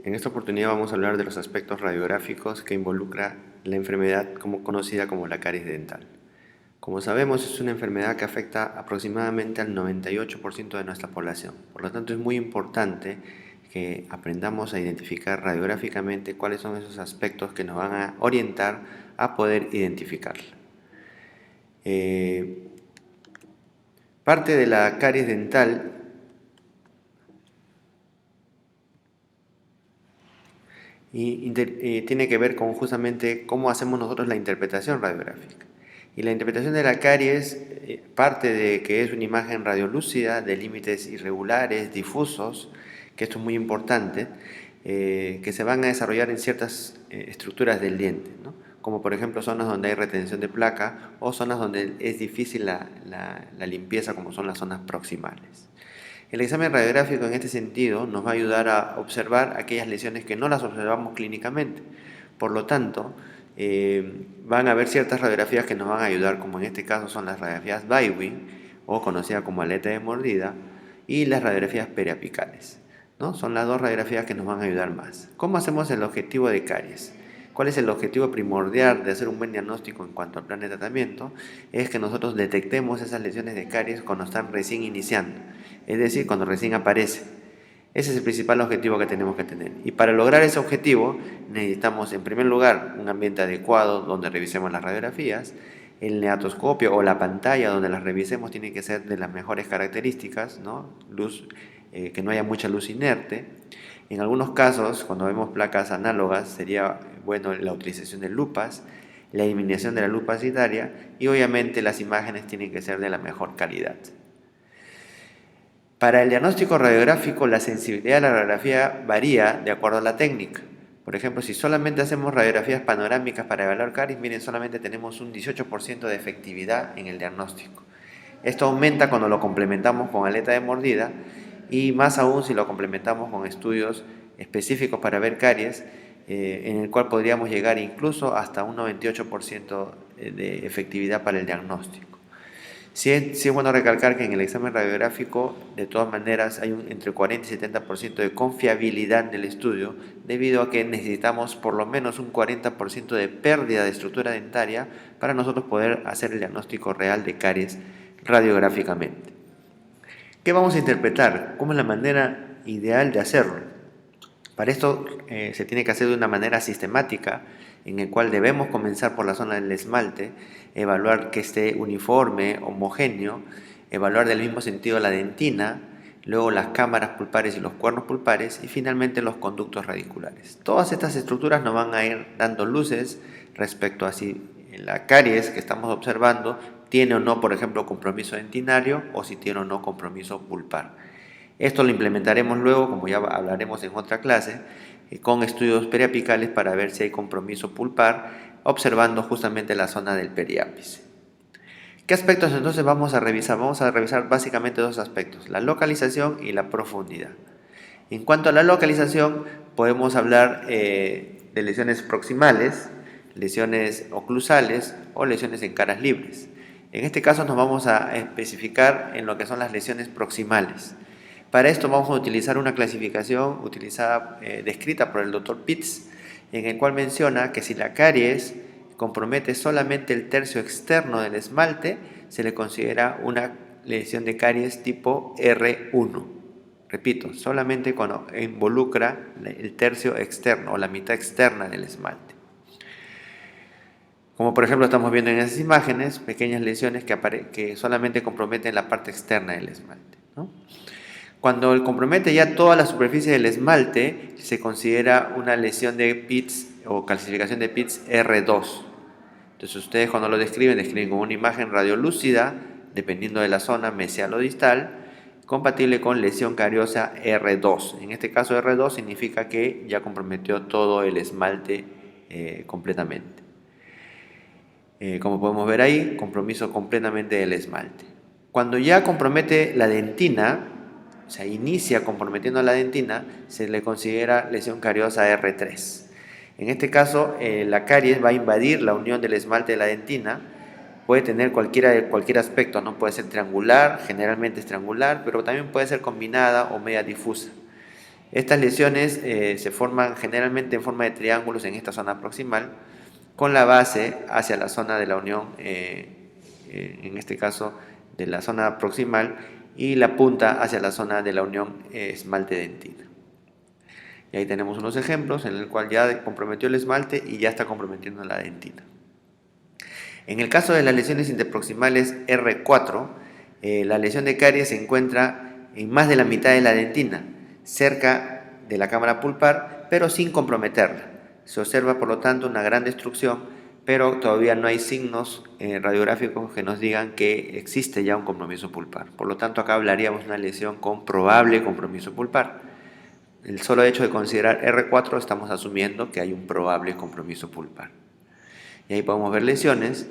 En esta oportunidad vamos a hablar de los aspectos radiográficos que involucra la enfermedad conocida como la caries dental. Como sabemos, es una enfermedad que afecta aproximadamente al 98% de nuestra población. Por lo tanto, es muy importante que aprendamos a identificar radiográficamente cuáles son esos aspectos que nos van a orientar a poder identificarla. Parte de la caries dental tiene que ver con justamente cómo hacemos nosotros la interpretación radiográfica. Y la interpretación de la caries parte de que es una imagen radiolúcida de límites irregulares, difusos, que esto es muy importante, que se van a desarrollar en ciertas estructuras del diente, ¿no? Como por ejemplo zonas donde hay retención de placa o zonas donde es difícil la limpieza, como son las zonas proximales. El examen radiográfico en este sentido nos va a ayudar a observar aquellas lesiones que no las observamos clínicamente. Por lo tanto, van a haber ciertas radiografías que nos van a ayudar, como en este caso son las radiografías Bywin, o conocida como aleta de mordida, y las radiografías periapicales, ¿no? Son las dos radiografías que nos van a ayudar más. ¿Cómo hacemos el objetivo de caries? ¿Cuál es el objetivo primordial de hacer un buen diagnóstico en cuanto al plan de tratamiento? Es que nosotros detectemos esas lesiones de caries cuando están recién iniciando, es decir, cuando recién aparece. Ese es el principal objetivo que tenemos que tener. Y para lograr ese objetivo necesitamos, en primer lugar, un ambiente adecuado donde revisemos las radiografías. El neatoscopio o la pantalla donde las revisemos tiene que ser de las mejores características, ¿no? Que no haya mucha luz inerte. En algunos casos, cuando vemos placas análogas, sería bueno la utilización de lupas, la eliminación de la luz parasitaria y obviamente las imágenes tienen que ser de la mejor calidad. Para el diagnóstico radiográfico, la sensibilidad de la radiografía varía de acuerdo a la técnica. Por ejemplo, si solamente hacemos radiografías panorámicas para evaluar caries, miren, solamente tenemos un 18% de efectividad en el diagnóstico. Esto aumenta cuando lo complementamos con aleta de mordida y más aún si lo complementamos con estudios específicos para ver caries, en el cual podríamos llegar incluso hasta un 98% de efectividad para el diagnóstico. Sí es bueno recalcar que en el examen radiográfico, de todas maneras, hay entre 40 y 70% de confiabilidad del estudio, debido a que necesitamos por lo menos un 40% de pérdida de estructura dentaria para nosotros poder hacer el diagnóstico real de caries radiográficamente. ¿Qué vamos a interpretar? ¿Cómo es la manera ideal de hacerlo? Para esto se tiene que hacer de una manera sistemática, en el cual debemos comenzar por la zona del esmalte, evaluar que esté uniforme, homogéneo, evaluar del mismo sentido la dentina, luego las cámaras pulpares y los cuernos pulpares y finalmente los conductos radiculares. Todas estas estructuras nos van a ir dando luces respecto a si la caries que estamos observando tiene o no, por ejemplo, compromiso dentinario o si tiene o no compromiso pulpar. Esto lo implementaremos luego, como ya hablaremos en otra clase, con estudios periapicales para ver si hay compromiso pulpar, observando justamente la zona del periápice. ¿Qué aspectos entonces vamos a revisar? Vamos a revisar básicamente dos aspectos, la localización y la profundidad. En cuanto a la localización, podemos hablar de lesiones proximales, lesiones oclusales o lesiones en caras libres. En este caso nos vamos a especificar en lo que son las lesiones proximales. Para esto vamos a utilizar una clasificación descrita por el Dr. Pitts, en el cual menciona que si la caries compromete solamente el tercio externo del esmalte, se le considera una lesión de caries tipo R1. Repito, solamente cuando involucra el tercio externo o la mitad externa del esmalte. Como por ejemplo estamos viendo en esas imágenes, pequeñas lesiones que solamente comprometen la parte externa del esmalte, ¿no? Cuando compromete ya toda la superficie del esmalte, se considera una lesión de Pitts o calcificación de Pitts R2. Entonces ustedes cuando lo describen como una imagen radiolúcida, dependiendo de la zona mesial o distal, compatible con lesión cariosa R2. En este caso R2 significa que ya comprometió todo el esmalte completamente. Como podemos ver ahí, compromiso completamente del esmalte. Cuando ya compromete la dentina, o sea, inicia comprometiendo la dentina, se le considera lesión cariosa R3. En este caso, la caries va a invadir la unión del esmalte de la dentina. Puede tener cualquier aspecto, ¿no? Puede ser triangular, generalmente es triangular, pero también puede ser combinada o media difusa. Estas lesiones se forman generalmente en forma de triángulos en esta zona proximal, con la base hacia la zona de la unión, en este caso de la zona proximal, y la punta hacia la zona de la unión esmalte-dentina. Y ahí tenemos unos ejemplos en el cual ya comprometió el esmalte y ya está comprometiendo la dentina. En el caso de las lesiones interproximales R4, la lesión de caries se encuentra en más de la mitad de la dentina, cerca de la cámara pulpar, pero sin comprometerla. Se observa, por lo tanto, una gran destrucción, pero todavía no hay signos radiográficos que nos digan que existe ya un compromiso pulpar. Por lo tanto, acá hablaríamos de una lesión con probable compromiso pulpar. El solo hecho de considerar R4 estamos asumiendo que hay un probable compromiso pulpar. Y ahí podemos ver lesiones.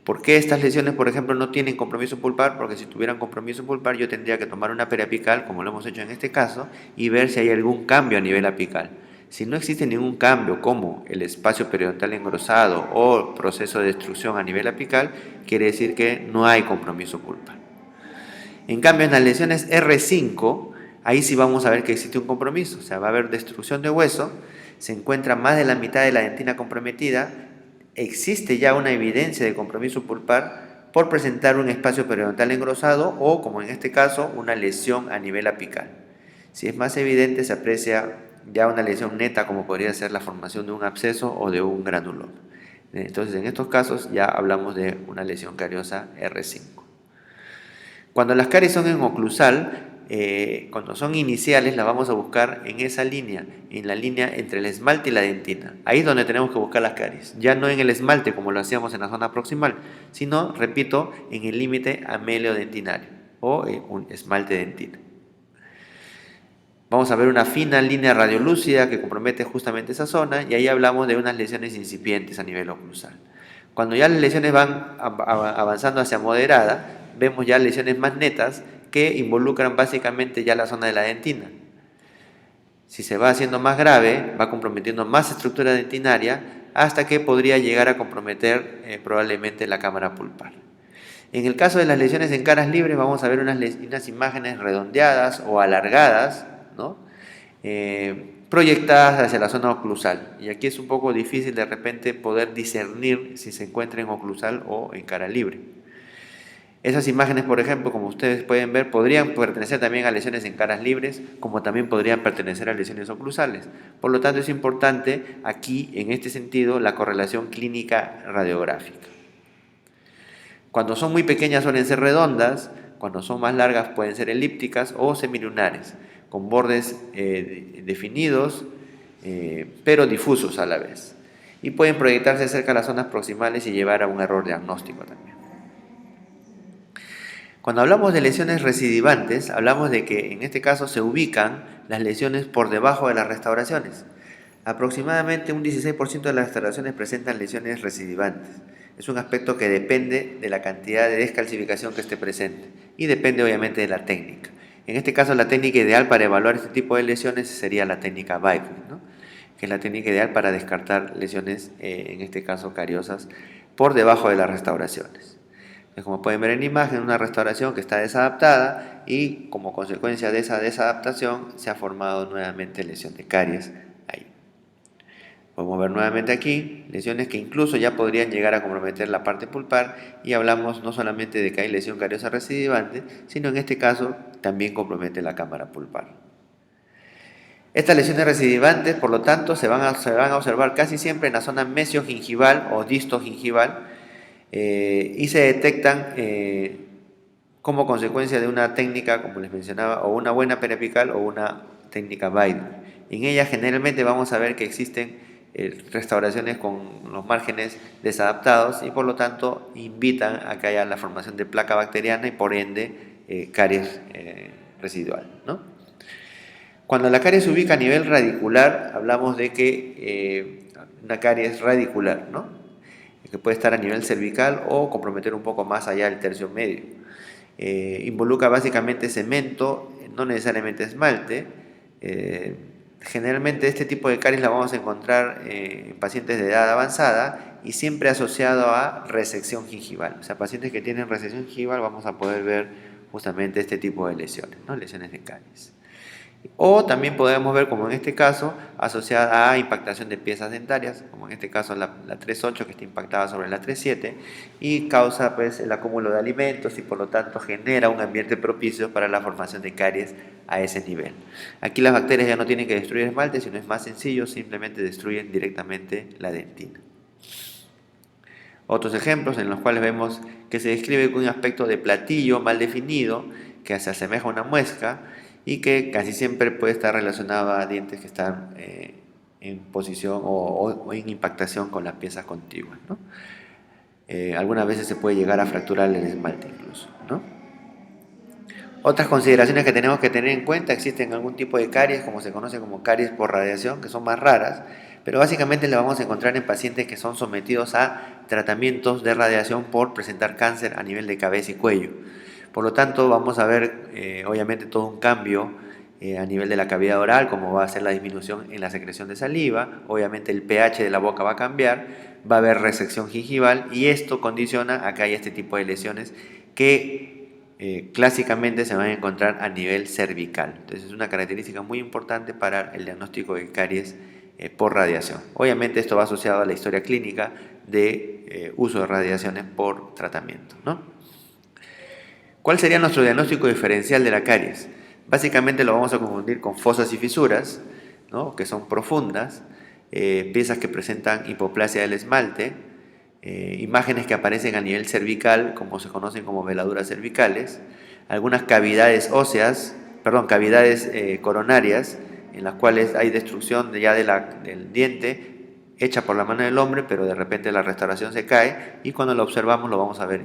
¿Por qué estas lesiones, por ejemplo, no tienen compromiso pulpar? Porque si tuvieran compromiso pulpar yo tendría que tomar una periapical, como lo hemos hecho en este caso, y ver si hay algún cambio a nivel apical. Si no existe ningún cambio, como el espacio periodontal engrosado o proceso de destrucción a nivel apical, quiere decir que no hay compromiso pulpar. En cambio, en las lesiones R5, ahí sí vamos a ver que existe un compromiso, o sea, va a haber destrucción de hueso, se encuentra más de la mitad de la dentina comprometida, existe ya una evidencia de compromiso pulpar por presentar un espacio periodontal engrosado o, como en este caso, una lesión a nivel apical. Si es más evidente, se aprecia ya una lesión neta, como podría ser la formación de un absceso o de un granuloma. Entonces, en estos casos ya hablamos de una lesión cariosa R5. Cuando las caries son en oclusal, cuando son iniciales, las vamos a buscar en esa línea, en la línea entre el esmalte y la dentina. Ahí es donde tenemos que buscar las caries, ya no en el esmalte como lo hacíamos en la zona proximal, sino, repito, en el límite amelio-dentinario o un esmalte dentina. Vamos a ver una fina línea radiolúcida que compromete justamente esa zona y ahí hablamos de unas lesiones incipientes a nivel oclusal. Cuando ya las lesiones van avanzando hacia moderada, vemos ya lesiones más netas que involucran básicamente ya la zona de la dentina. Si se va haciendo más grave, va comprometiendo más estructura dentinaria hasta que podría llegar a comprometer probablemente la cámara pulpar. En el caso de las lesiones en caras libres vamos a ver unas imágenes redondeadas o alargadas, ¿no? Proyectadas hacia la zona oclusal. Y aquí es un poco difícil de repente poder discernir si se encuentra en oclusal o en cara libre. Esas imágenes, por ejemplo, como ustedes pueden ver, podrían pertenecer también a lesiones en caras libres, como también podrían pertenecer a lesiones oclusales. Por lo tanto, es importante aquí, en este sentido, la correlación clínica radiográfica. Cuando son muy pequeñas suelen ser redondas, cuando son más largas pueden ser elípticas o semilunares, con bordes definidos, pero difusos a la vez. Y pueden proyectarse cerca de las zonas proximales y llevar a un error diagnóstico también. Cuando hablamos de lesiones recidivantes, hablamos de que en este caso se ubican las lesiones por debajo de las restauraciones. Aproximadamente un 16% de las restauraciones presentan lesiones recidivantes. Es un aspecto que depende de la cantidad de descalcificación que esté presente y depende obviamente de la técnica. En este caso, la técnica ideal para evaluar este tipo de lesiones sería la técnica Weidner, ¿no? Que es la técnica ideal para descartar lesiones, en este caso cariosas, por debajo de las restauraciones. Como pueden ver en la imagen, una restauración que está desadaptada y como consecuencia de esa desadaptación se ha formado nuevamente lesión de caries ahí. Podemos ver nuevamente aquí lesiones que incluso ya podrían llegar a comprometer la parte pulpar y hablamos no solamente de que hay lesión cariosa recidivante, sino en este caso también compromete la cámara pulpar. Estas lesiones recidivantes, por lo tanto, se van a observar casi siempre en la zona mesiogingival o distogingival, y se detectan como consecuencia de una técnica, como les mencionaba, o una buena periapical o una técnica Weidner. En ella generalmente vamos a ver que existen restauraciones con los márgenes desadaptados y por lo tanto invitan a que haya la formación de placa bacteriana y por ende caries residual, ¿no? Cuando la caries se ubica a nivel radicular, hablamos de que una caries radicular, ¿no? Que puede estar a nivel cervical o comprometer un poco más allá del tercio medio. Involucra básicamente cemento, no necesariamente esmalte. Generalmente este tipo de caries la vamos a encontrar en pacientes de edad avanzada y siempre asociado a resección gingival. O sea, pacientes que tienen resección gingival vamos a poder ver justamente este tipo de lesiones, ¿no? Lesiones de caries. O también podemos ver, como en este caso, asociada a impactación de piezas dentarias, como en este caso la 3.8 que está impactada sobre la 3.7 y causa pues el acúmulo de alimentos y por lo tanto genera un ambiente propicio para la formación de caries a ese nivel. Aquí las bacterias ya no tienen que destruir esmalte, sino es más sencillo, simplemente destruyen directamente la dentina. Otros ejemplos en los cuales vemos que se describe con un aspecto de platillo mal definido que se asemeja a una muesca y que casi siempre puede estar relacionado a dientes que están en posición o en impactación con las piezas contiguas, ¿no? Algunas veces se puede llegar a fracturar el esmalte incluso, ¿no? Otras consideraciones que tenemos que tener en cuenta: existen algún tipo de caries, como se conoce como caries por radiación, que son más raras, pero básicamente las vamos a encontrar en pacientes que son sometidos a tratamientos de radiación por presentar cáncer a nivel de cabeza y cuello. Por lo tanto, vamos a ver obviamente todo un cambio a nivel de la cavidad oral, como va a ser la disminución en la secreción de saliva, obviamente el pH de la boca va a cambiar, va a haber resección gingival y esto condiciona a que haya este tipo de lesiones que clásicamente se van a encontrar a nivel cervical. Entonces es una característica muy importante para el diagnóstico de caries por radiación. Obviamente esto va asociado a la historia clínica de uso de radiaciones por tratamiento, ¿no? ¿Cuál sería nuestro diagnóstico diferencial de la caries? Básicamente lo vamos a confundir con fosas y fisuras, ¿no? Que son profundas, piezas que presentan hipoplasia del esmalte, imágenes que aparecen a nivel cervical, como se conocen como veladuras cervicales, algunas cavidades óseas, perdón, cavidades coronarias, en las cuales hay destrucción del diente hecha por la mano del hombre, pero de repente la restauración se cae y cuando lo observamos lo vamos a ver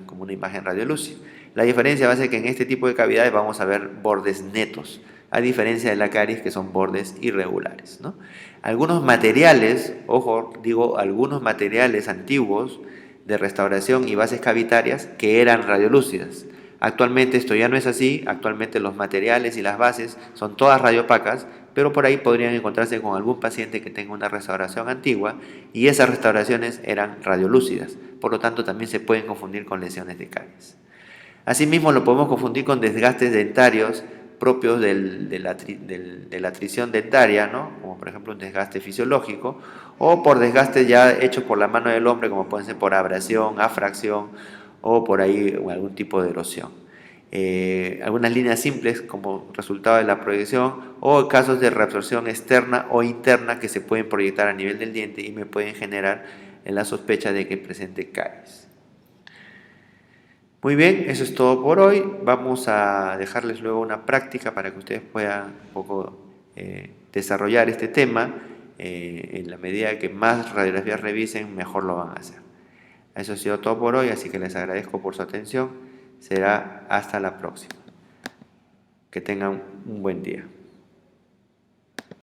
como una imagen radiolúcida. La diferencia va a ser que en este tipo de cavidades vamos a ver bordes netos, a diferencia de la caries que son bordes irregulares, ¿no? Algunos materiales, ojo, digo algunos materiales antiguos de restauración y bases cavitarias que eran radiolúcidas. Actualmente esto ya no es así, actualmente los materiales y las bases son todas radiopacas, pero por ahí podrían encontrarse con algún paciente que tenga una restauración antigua y esas restauraciones eran radiolúcidas, por lo tanto también se pueden confundir con lesiones de caries. Asimismo lo podemos confundir con desgastes dentarios propios de la atrición dentaria, ¿no? Como por ejemplo un desgaste fisiológico, o por desgastes ya hechos por la mano del hombre, como pueden ser por abrasión, afracción o por ahí algún tipo de erosión. Algunas líneas simples como resultado de la proyección o casos de reabsorción externa o interna que se pueden proyectar a nivel del diente y me pueden generar la sospecha de que presente caries. Muy bien, eso es todo por hoy. Vamos a dejarles luego una práctica para que ustedes puedan un poco desarrollar este tema. En la medida que más radiografías revisen, mejor lo van a hacer. Eso ha sido todo por hoy, así que les agradezco por su atención. Será hasta la próxima. Que tengan un buen día.